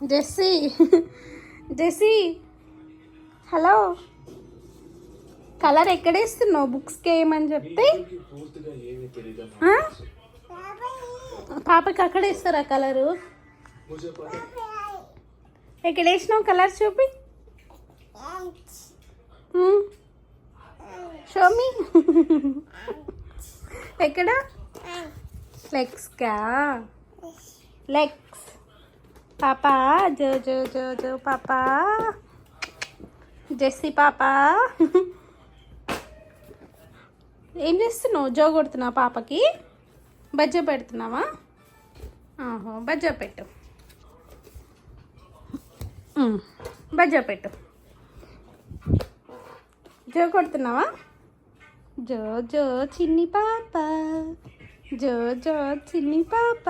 Jessie Jessie hello colour ఎక్కడేస్తున్నావు బుక్స్కి వేయమని చెప్తే ఆ? పాపకి అక్కడ వేస్తారా కలరు ఎక్కడ వేసినావు కలర్ చూపి షోమి ఎక్కడ లెగ్స్కా లెగ్స్ పాపా జో జో జో జో పాపా జెస్సీ పాపా ఏం చేస్తున్నావు జో కొడుతున్నావు పాపకి బజ్జ పెడుతున్నావా ఆహో బజ్జ పెట్టు బజ్జ పెట్టు జో కొడుతున్నావా జో జో చిన్ని పాప జో జో చిన్ని పాప